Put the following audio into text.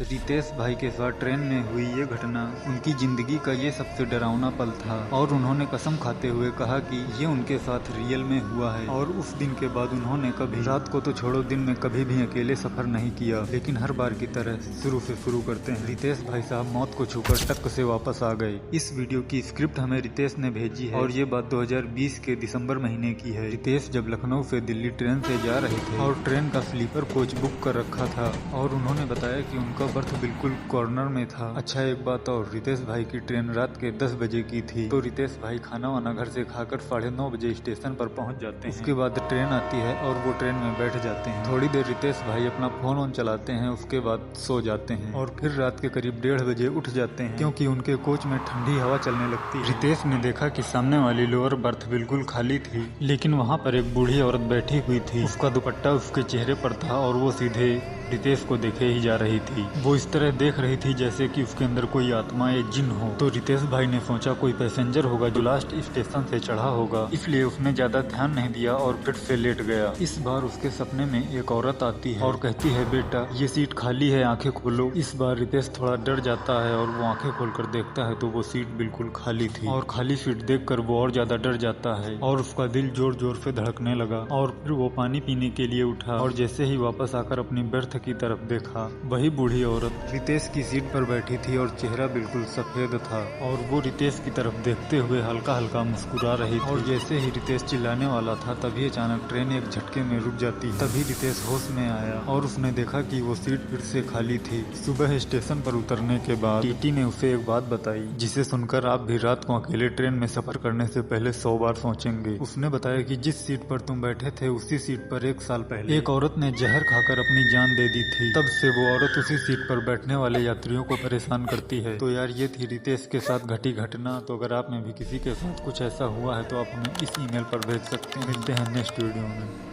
रितेश भाई के साथ ट्रेन में हुई ये घटना उनकी जिंदगी का ये सबसे डरावना पल था और उन्होंने कसम खाते हुए कहा कि ये उनके साथ रियल में हुआ है। और उस दिन के बाद उन्होंने कभी रात को तो छोड़ो दिन में कभी भी अकेले सफर नहीं किया। लेकिन हर बार की तरह शुरू से शुरू करते हैं। रितेश भाई साहब मौत को छूकर टक से वापस आ गए। इस वीडियो की स्क्रिप्ट हमें रितेश ने भेजी है और ये बात 2020 के दिसंबर महीने की है। रितेश जब लखनऊ से दिल्ली ट्रेन से जा रहे थे और ट्रेन का स्लीपर कोच बुक कर रखा था और उन्होंने बताया कि उनका बर्थ बिल्कुल कॉर्नर में था। अच्छा एक बात और, रितेश भाई की ट्रेन रात के 10 बजे की थी तो रितेश भाई खाना वाना घर से खाकर 9:30 बजे स्टेशन पर पहुंच जाते हैं। उसके बाद ट्रेन आती है और वो ट्रेन में बैठ जाते हैं। थोड़ी देर रितेश भाई अपना फोन ऑन चलाते हैं, उसके बाद सो जाते हैं और फिर रात के करीब 1:30 बजे उठ जाते हैं क्योंकि उनके कोच में ठंडी हवा चलने लगती है। रितेश ने देखा कि सामने वाली लोअर बर्थ बिल्कुल खाली थी, लेकिन वहाँ पर एक बूढ़ी औरत बैठी हुई थी। उसका दुपट्टा उसके चेहरे पर था और वो सीधे रितेश को देखे ही जा रही थी। वो इस तरह देख रही थी जैसे कि उसके अंदर कोई आत्मा या जिन हो। तो रितेश भाई ने सोचा कोई पैसेंजर होगा जो लास्ट स्टेशन से चढ़ा होगा, इसलिए उसने ज्यादा ध्यान नहीं दिया और फिर से लेट गया। इस बार उसके सपने में एक औरत आती है और कहती है, बेटा ये सीट खाली है, आंखें खोलो। इस बार रितेश थोड़ा डर जाता है और वो आंखें खोलकर देखता है तो वो सीट बिल्कुल खाली थी और खाली सीट देखकर वो और ज्यादा डर जाता है और उसका दिल जोर जोर से धड़कने लगा। और फिर वो पानी पीने के लिए उठा और जैसे ही वापस आकर अपनी बर्थ की तरफ देखा, वही बूढ़ी औरत रितेश की सीट पर बैठी थी और चेहरा बिल्कुल सफेद था और वो रितेश की तरफ देखते हुए हल्का हल्का मुस्कुरा रही थी। और जैसे ही रितेश चिल्लाने वाला था तभी अचानक ट्रेन एक झटके में रुक जाती। तभी रितेश होश में आया और उसने देखा कि वो सीट फिर से खाली थी। सुबह स्टेशन पर उतरने के बाद टीटी ने उसे एक बात बताई जिसे सुनकर आप भी रात को अकेले ट्रेन में सफर करने से पहले 100 बार सोचेंगे। उसने बताया कि जिस सीट पर तुम बैठे थे उसी सीट पर 1 साल पहले एक औरत ने जहर खाकर अपनी जान दे दी थी। तब से वो औरत उसी सीट पर बैठने वाले यात्रियों को परेशान करती है। तो यार ये थी रितेश के साथ घटी घटना। तो अगर आप में भी किसी के साथ कुछ ऐसा हुआ है तो आप हमें इस ईमेल पर भेज सकते हैं। मिलते हैं नेक्स्ट वीडियो में।